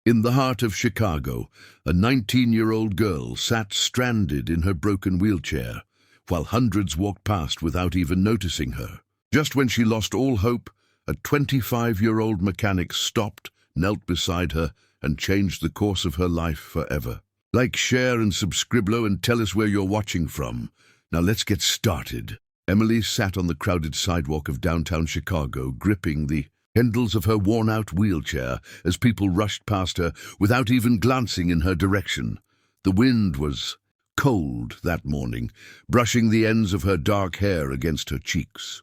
In the heart of Chicago, a 19-year-old girl sat stranded in her broken wheelchair, while hundreds walked past without even noticing her. Just when she lost all hope, a 25-year-old mechanic stopped, knelt beside her, and changed the course of her life forever. Like, share, and subscribe and tell us where you're watching from. Now let's get started. Emily sat on the crowded sidewalk of downtown Chicago, gripping the handles of her worn-out wheelchair as people rushed past her without even glancing in her direction. The wind was cold that morning, brushing the ends of her dark hair against her cheeks.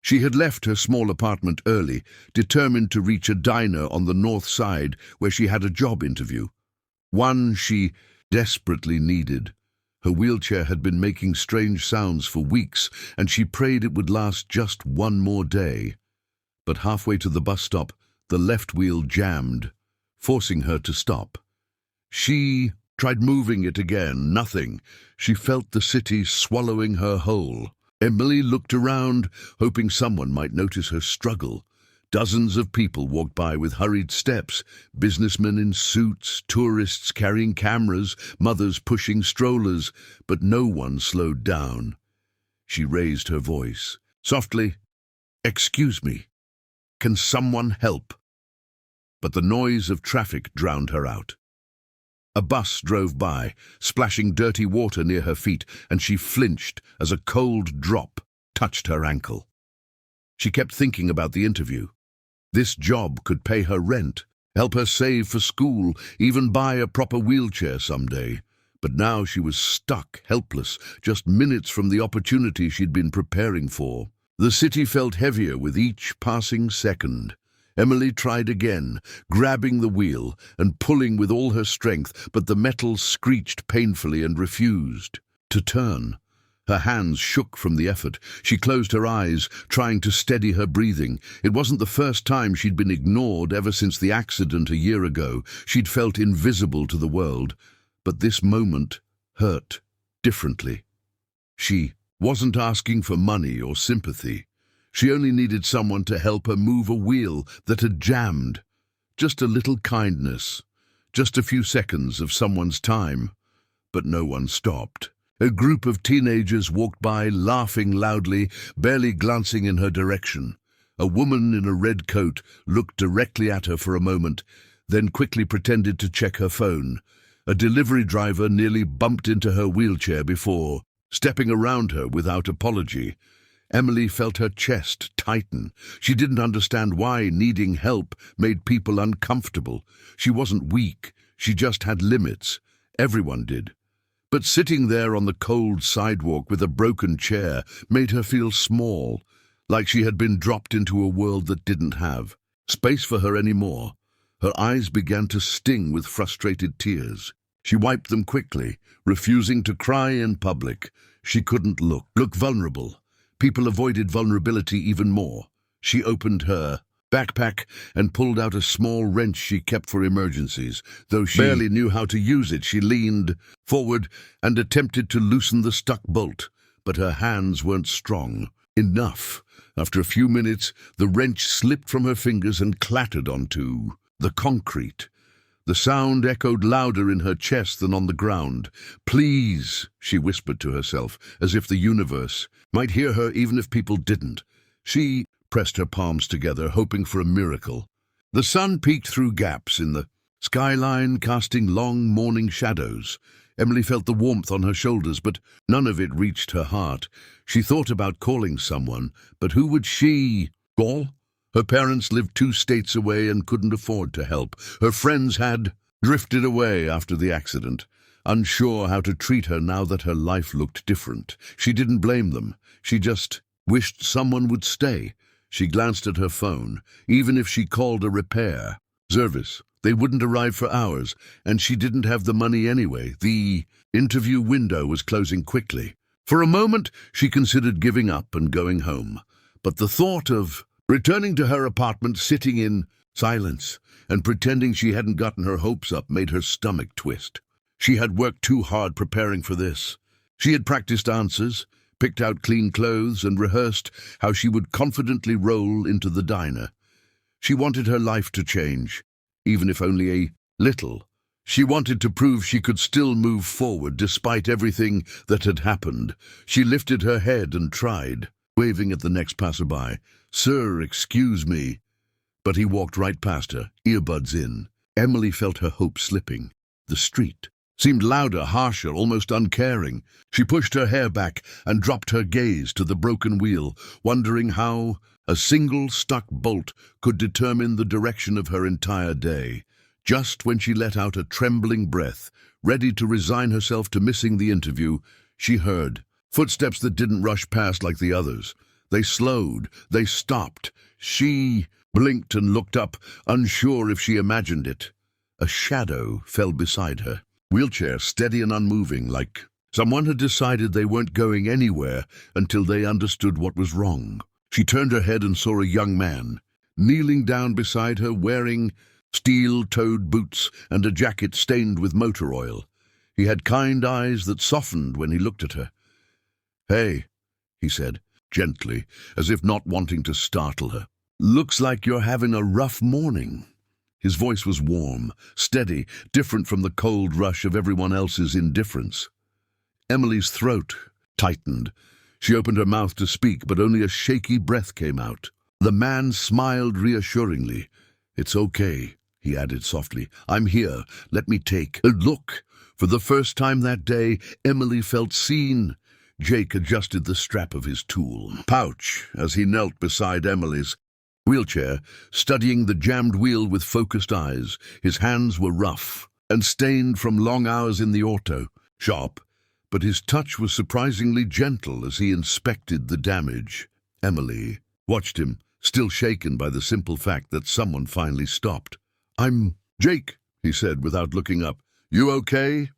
She had left her small apartment early, determined to reach a diner on the north side where she had a job interview. One she desperately needed. Her wheelchair had been making strange sounds for weeks, and she prayed it would last just one more day. But halfway to the bus stop, the left wheel jammed, forcing her to stop. She tried moving it again. Nothing. She felt the city swallowing her whole. Emily looked around, hoping someone might notice her struggle. Dozens of people walked by with hurried steps, businessmen in suits, tourists carrying cameras, mothers pushing strollers, but no one slowed down. She raised her voice. Softly, "Excuse me. Can someone help?" But the noise of traffic drowned her out. A bus drove by, splashing dirty water near her feet, and she flinched as a cold drop touched her ankle. She kept thinking about the interview. This job could pay her rent, help her save for school, even buy a proper wheelchair someday. But now she was stuck, helpless, just minutes from the opportunity she'd been preparing for. The city felt heavier with each passing second. Emily tried again, grabbing the wheel and pulling with all her strength, but the metal screeched painfully and refused to turn. Her hands shook from the effort. She closed her eyes, trying to steady her breathing. It wasn't the first time she'd been ignored ever since the accident a year ago. She'd felt invisible to the world, but this moment hurt differently. She wasn't asking for money or sympathy. She only needed someone to help her move a wheel that had jammed. Just a little kindness, just a few seconds of someone's time. But no one stopped. A group of teenagers walked by, laughing loudly, barely glancing in her direction. A woman in a red coat looked directly at her for a moment, then quickly pretended to check her phone. A delivery driver nearly bumped into her wheelchair before stepping around her without apology. Emily felt her chest tighten. She didn't understand why needing help made people uncomfortable. She wasn't weak, she just had limits. Everyone did. But sitting there on the cold sidewalk with a broken chair made her feel small, like she had been dropped into a world that didn't have space for her anymore. Her eyes began to sting with frustrated tears. She wiped them quickly, refusing to cry in public. She couldn't look vulnerable. People avoided vulnerability even more. She opened her backpack and pulled out a small wrench she kept for emergencies. Though she barely knew how to use it, she leaned forward and attempted to loosen the stuck bolt, but her hands weren't strong enough. After a few minutes, the wrench slipped from her fingers and clattered onto the concrete. The sound echoed louder in her chest than on the ground. "Please," she whispered to herself, as if the universe might hear her even if people didn't. She pressed her palms together, hoping for a miracle. The sun peeked through gaps in the skyline, casting long morning shadows. Emily felt the warmth on her shoulders, but none of it reached her heart. She thought about calling someone, but who would she call? Her parents lived 2 states away and couldn't afford to help. Her friends had drifted away after the accident, unsure how to treat her now that her life looked different. She didn't blame them. She just wished someone would stay. She glanced at her phone. Even if she called a repair service, they wouldn't arrive for hours, and she didn't have the money anyway. The interview window was closing quickly. For a moment, she considered giving up and going home. But the thought of returning to her apartment, sitting in silence, and pretending she hadn't gotten her hopes up made her stomach twist. She had worked too hard preparing for this. She had practiced answers, picked out clean clothes, and rehearsed how she would confidently roll into the diner. She wanted her life to change, even if only a little. She wanted to prove she could still move forward despite everything that had happened. She lifted her head and tried, waving at the next passerby. "Sir, excuse me." But he walked right past her, earbuds in. Emily felt her hope slipping. The street seemed louder, harsher, almost uncaring. She pushed her hair back and dropped her gaze to the broken wheel, wondering how a single stuck bolt could determine the direction of her entire day. Just when she let out a trembling breath, ready to resign herself to missing the interview, she heard footsteps that didn't rush past like the others. They slowed, they stopped. She blinked and looked up, unsure if she imagined it. A shadow fell beside her, wheelchair steady and unmoving, like someone had decided they weren't going anywhere until they understood what was wrong. She turned her head and saw a young man, kneeling down beside her, wearing steel-toed boots and a jacket stained with motor oil. He had kind eyes that softened when he looked at her. "Hey," he said, gently, as if not wanting to startle her. "Looks like you're having a rough morning." His voice was warm, steady, different from the cold rush of everyone else's indifference. Emily's throat tightened. She opened her mouth to speak, but only a shaky breath came out. The man smiled reassuringly. "It's okay," he added softly. "I'm here. Let me take a look." For the first time that day, Emily felt seen. Jake adjusted the strap of his tool pouch as he knelt beside Emily's wheelchair, studying the jammed wheel with focused eyes. His hands were rough and stained from long hours in the auto shop, but his touch was surprisingly gentle as he inspected the damage. Emily watched him, still shaken by the simple fact that someone finally stopped. "I'm Jake," he said without looking up. "You okay?"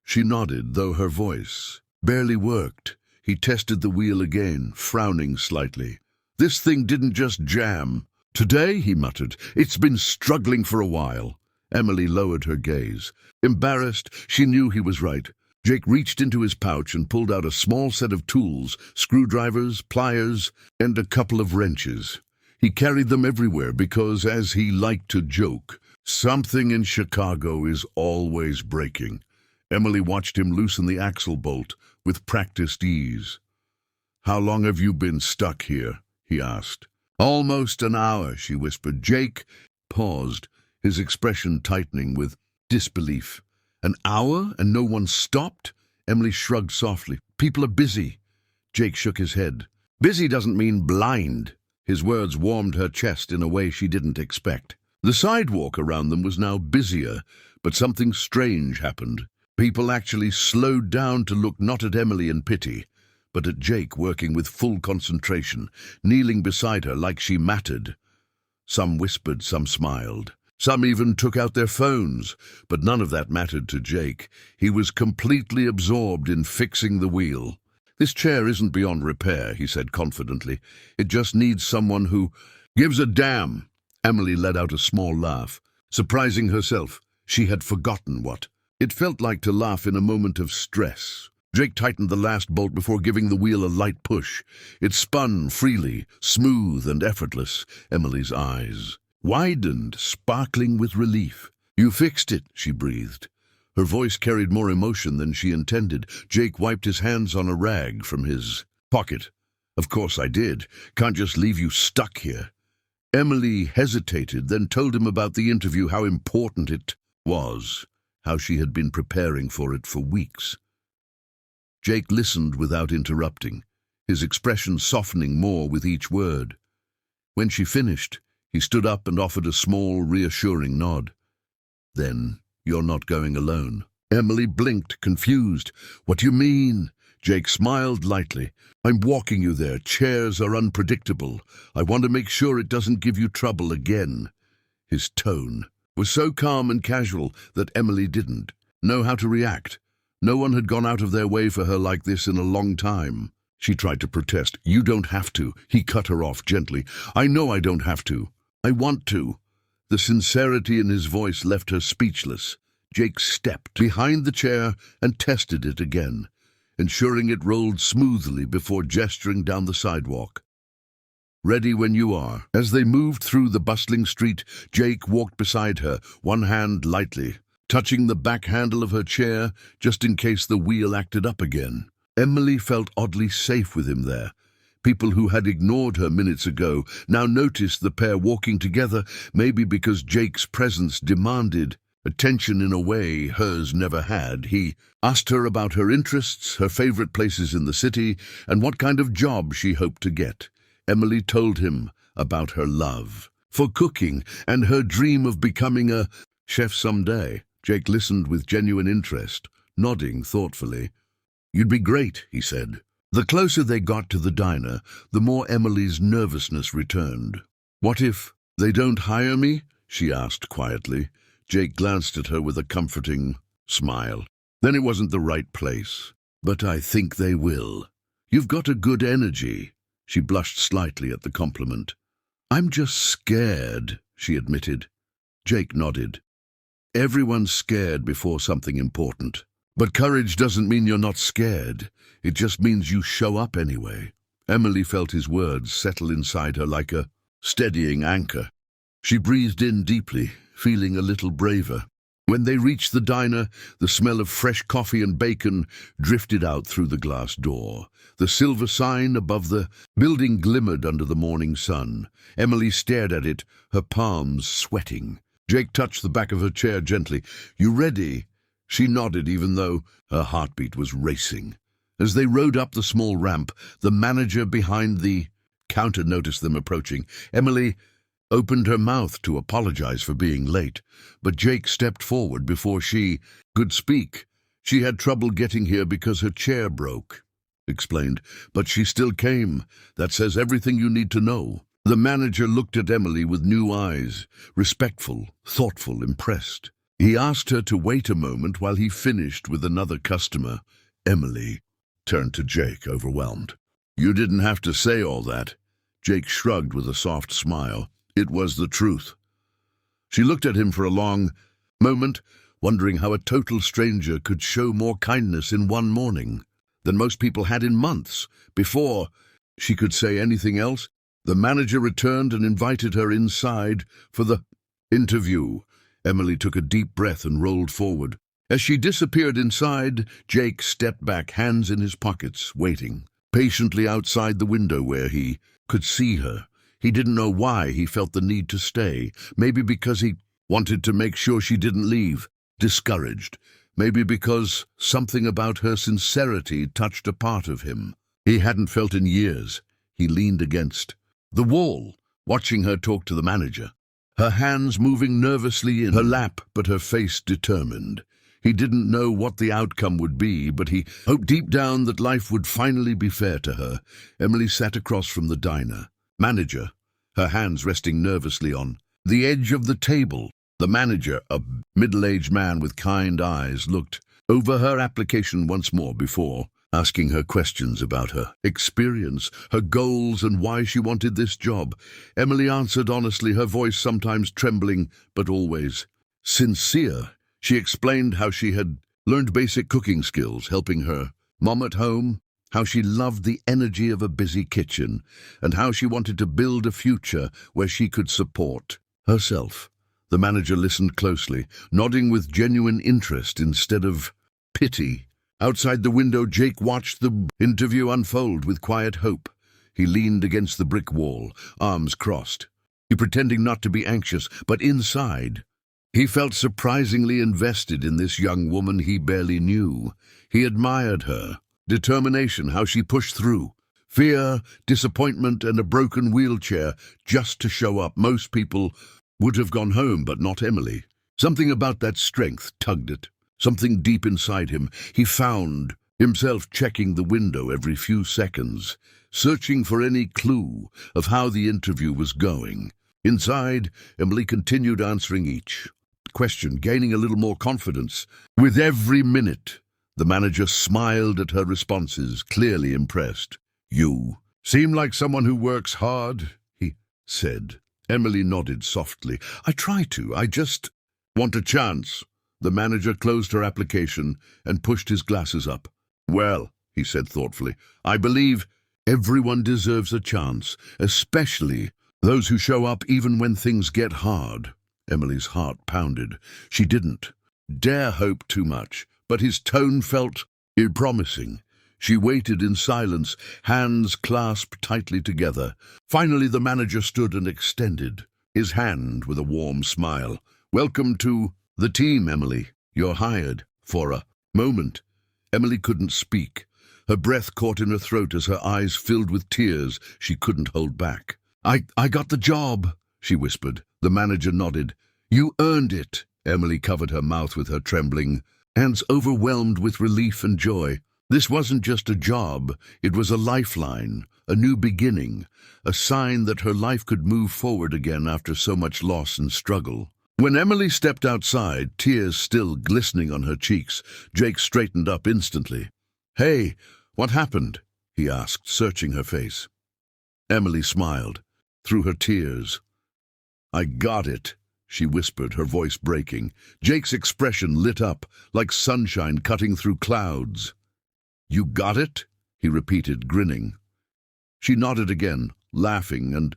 She nodded, though her voice barely worked. He tested the wheel again, frowning slightly. "This thing didn't just jam. Today," he muttered. "It's been struggling for a while." Emily lowered her gaze. Embarrassed, she knew he was right. Jake reached into his pouch and pulled out a small set of tools, screwdrivers, pliers, and a couple of wrenches. He carried them everywhere because, as he liked to joke, something in Chicago is always breaking. Emily watched him loosen the axle bolt with practiced ease. "How long have you been stuck here?" he asked. "Almost an hour," she whispered. Jake paused, his expression tightening with disbelief. "An hour and no one stopped?" Emily shrugged softly. "People are busy." Jake shook his head. "Busy doesn't mean blind." His words warmed her chest in a way she didn't expect. The sidewalk around them was now busier, but something strange happened. People actually slowed down to look not at Emily in pity, but at Jake working with full concentration, kneeling beside her like she mattered. Some whispered, some smiled. Some even took out their phones, but none of that mattered to Jake. He was completely absorbed in fixing the wheel. "This chair isn't beyond repair," he said confidently. "It just needs someone who gives a damn." Emily let out a small laugh. Surprising herself, she had forgotten what it felt like to laugh in a moment of stress. Jake tightened the last bolt before giving the wheel a light push. It spun freely, smooth and effortless. Emily's eyes widened, sparkling with relief. "You fixed it," she breathed. Her voice carried more emotion than she intended. Jake wiped his hands on a rag from his pocket. "Of course I did. Can't just leave you stuck here." Emily hesitated, then told him about the interview, how important it was, how she had been preparing for it for weeks. Jake listened without interrupting, his expression softening more with each word. When she finished, he stood up and offered a small, reassuring nod. "Then you're not going alone." Emily blinked, confused. "What do you mean?" Jake smiled lightly. "I'm walking you there. Chairs are unpredictable. I want to make sure it doesn't give you trouble again." His tone was so calm and casual that Emily didn't know how to react. No one had gone out of their way for her like this in a long time. She tried to protest. "You don't have to." He cut her off gently. "I know I don't have to. I want to." The sincerity in his voice left her speechless. Jake stepped behind the chair and tested it again, ensuring it rolled smoothly before gesturing down the sidewalk. Ready when you are." As they moved through the bustling street, Jake walked beside her, one hand lightly, touching the back handle of her chair just in case the wheel acted up again. Emily felt oddly safe with him there. People who had ignored her minutes ago now noticed the pair walking together, maybe because Jake's presence demanded attention in a way hers never had. He asked her about her interests, her favorite places in the city, and what kind of job she hoped to get. Emily told him about her love for cooking and her dream of becoming a chef someday. Jake listened with genuine interest, nodding thoughtfully. "You'd be great," he said. The closer they got to the diner, the more Emily's nervousness returned. "What if they don't hire me?" she asked quietly. Jake glanced at her with a comforting smile. "Then it wasn't the right place. But I think they will. You've got a good energy." She blushed slightly at the compliment. "I'm just scared," she admitted. Jake nodded. "Everyone's scared before something important. But courage doesn't mean you're not scared. It just means you show up anyway." Emily felt his words settle inside her like a steadying anchor. She breathed in deeply, feeling a little braver. When they reached the diner, the smell of fresh coffee and bacon drifted out through the glass door. The silver sign above the building glimmered under the morning sun. Emily stared at it, her palms sweating. Jake touched the back of her chair gently. "You ready?" She nodded, even though her heartbeat was racing. As they rode up the small ramp, the manager behind the counter noticed them approaching. Emily opened her mouth to apologize for being late, but Jake stepped forward before she could speak. "She had trouble getting here because her chair broke," explained, "but she still came. That says everything you need to know." The manager looked at Emily with new eyes, respectful, thoughtful, impressed. He asked her to wait a moment while he finished with another customer. Emily turned to Jake, overwhelmed. "You didn't have to say all that." Jake shrugged with a soft smile. "It was the truth." She looked at him for a long moment, wondering how a total stranger could show more kindness in one morning than most people had in months. Before she could say anything else, the manager returned and invited her inside for the interview. Emily took a deep breath and rolled forward. As she disappeared inside, Jake stepped back, hands in his pockets, waiting patiently outside the window where he could see her. He didn't know why he felt the need to stay. Maybe because he wanted to make sure she didn't leave, discouraged. Maybe because something about her sincerity touched a part of him he hadn't felt in years. He leaned against the wall, watching her talk to the manager, her hands moving nervously in her lap, but her face determined. He didn't know what the outcome would be, but he hoped deep down that life would finally be fair to her. Emily sat across from the diner. Manager, her hands resting nervously on the edge of the table. The manager, a middle-aged man with kind eyes, looked over her application once more before asking her questions about her experience, her goals, and why she wanted this job. Emily answered honestly, her voice sometimes trembling, but always sincere. She explained how she had learned basic cooking skills, helping her mom at home, how she loved the energy of a busy kitchen, and how she wanted to build a future where she could support herself. The manager listened closely, nodding with genuine interest instead of pity. Outside the window, Jake watched the interview unfold with quiet hope. He leaned against the brick wall, arms crossed. He pretending not to be anxious, but inside he felt surprisingly invested in this young woman he barely knew. He admired her determination, how she pushed through fear, disappointment, and a broken wheelchair just to show up. Most people would have gone home, but not Emily. Something about that strength tugged at something deep inside him. He found himself checking the window every few seconds, searching for any clue of how the interview was going. Inside, Emily continued answering each question, gaining a little more confidence with every minute. The manager smiled at her responses, clearly impressed. "You seem like someone who works hard," he said. Emily nodded softly. "I try to. I just want a chance." The manager closed her application and pushed his glasses up. "Well," he said thoughtfully, "I believe Everyone deserves a chance, especially those who show up even when things get hard. Emily's heart pounded. She didn't dare hope too much, but his tone felt promising. She waited in silence, hands clasped tightly together. Finally, the manager stood and extended his hand with a warm smile. "Welcome to the team, Emily. You're hired." For a moment, Emily couldn't speak. Her breath caught in her throat as her eyes filled with tears she couldn't hold back. I got the job," she whispered. The manager nodded. "You earned it." Emily covered her mouth with her trembling hands, overwhelmed with relief and joy. This wasn't just a job, it was a lifeline, a new beginning, a sign that her life could move forward again after so much loss and struggle. When Emily stepped outside, tears still glistening on her cheeks, Jake straightened up instantly. "Hey, what happened?" he asked, searching her face. Emily smiled through her tears. "I got it," she whispered, her voice breaking. Jake's expression lit up, like sunshine cutting through clouds. "You got it?" he repeated, grinning. She nodded again, laughing and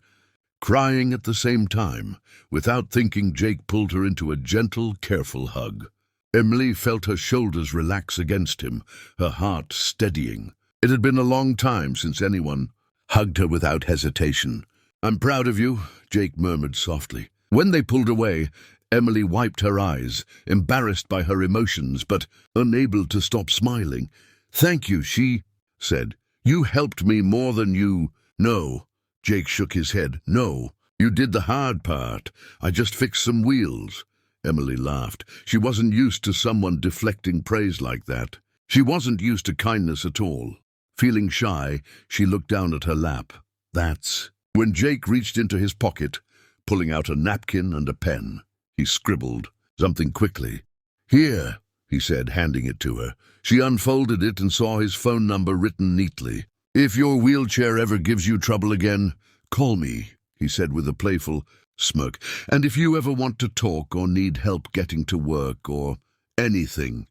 crying at the same time. Without thinking, Jake pulled her into a gentle, careful hug. Emily felt her shoulders relax against him, her heart steadying. It had been a long time since anyone hugged her without hesitation. "I'm proud of you," Jake murmured softly. When they pulled away, Emily wiped her eyes, embarrassed by her emotions, but unable to stop smiling. "Thank you," she said. "You helped me more than you know." Jake shook his head. "No, you did the hard part. I just fixed some wheels." Emily laughed. She wasn't used to someone deflecting praise like that. She wasn't used to kindness at all. Feeling shy, she looked down at her lap. "That's..." When Jake reached into his pocket, pulling out a napkin and a pen, he scribbled something quickly. "Here," he said, handing it to her. She unfolded it and saw his phone number written neatly. "If your wheelchair ever gives you trouble again, call me," he said with a playful smirk. "And if you ever want to talk or need help getting to work or anything."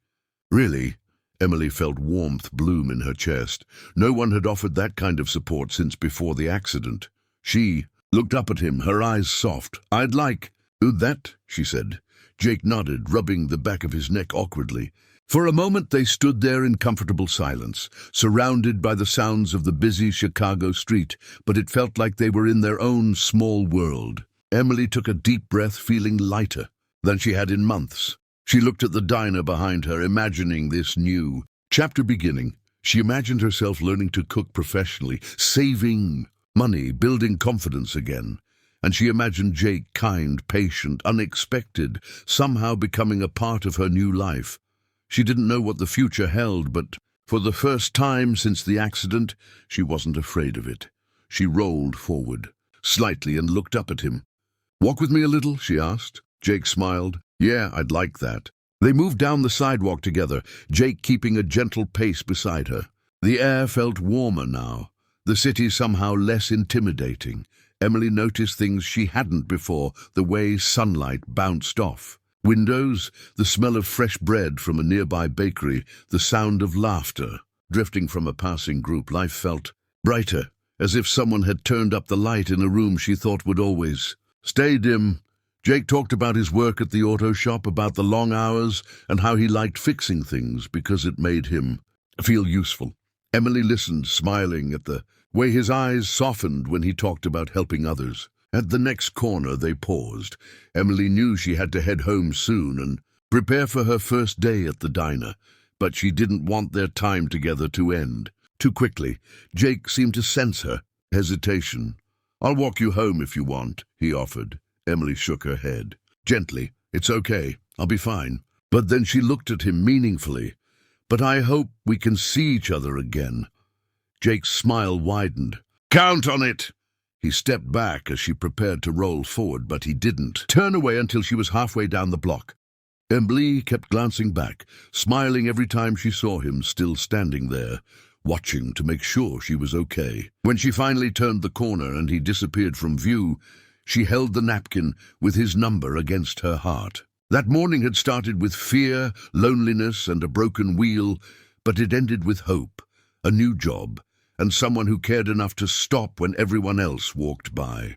Really, Emily felt warmth bloom in her chest. No one had offered that kind of support since before the accident. She looked up at him, her eyes soft. "I'd like..." "That," she said. Jake nodded, rubbing the back of his neck awkwardly. For a moment they stood there in comfortable silence, surrounded by the sounds of the busy Chicago street, but it felt like they were in their own small world. Emily took a deep breath, feeling lighter than she had in months. She looked at the diner behind her, imagining this new chapter beginning. She imagined herself learning to cook professionally, saving money, building confidence again. And she imagined Jake, kind, patient, unexpected, somehow becoming a part of her new life. She didn't know what the future held, but for the first time since the accident, she wasn't afraid of it. She rolled forward slightly and looked up at him. "Walk with me a little?" she asked. Jake smiled. "Yeah, I'd like that." They moved down the sidewalk together, Jake keeping a gentle pace beside her. The air felt warmer now, the city somehow less intimidating. Emily noticed things she hadn't before, the way sunlight bounced off windows, the smell of fresh bread from a nearby bakery, the sound of laughter drifting from a passing group. Life felt brighter, as if someone had turned up the light in a room she thought would always stay dim. Jake talked about his work at the auto shop, about the long hours, and how he liked fixing things because it made him feel useful. Emily listened, smiling at the way his eyes softened when he talked about helping others. At the next corner they paused. Emily knew she had to head home soon and prepare for her first day at the diner, but she didn't want their time together to end too quickly. Jake seemed to sense her hesitation. "I'll walk you home if you want," he offered. Emily shook her head. Gently. "It's okay. I'll be fine." But then she looked at him meaningfully. "But I hope we can see each other again." Jake's smile widened. "Count on it!" He stepped back as she prepared to roll forward, but he didn't turn away until she was halfway down the block. Emily kept glancing back, smiling every time she saw him, still standing there, watching to make sure she was okay. When she finally turned the corner and he disappeared from view, she held the napkin with his number against her heart. That morning had started with fear, loneliness, and a broken wheel, but it ended with hope, a new job, and someone who cared enough to stop when everyone else walked by.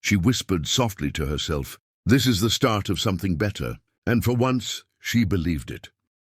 She whispered softly to herself, "This is the start of something better," and for once she believed it.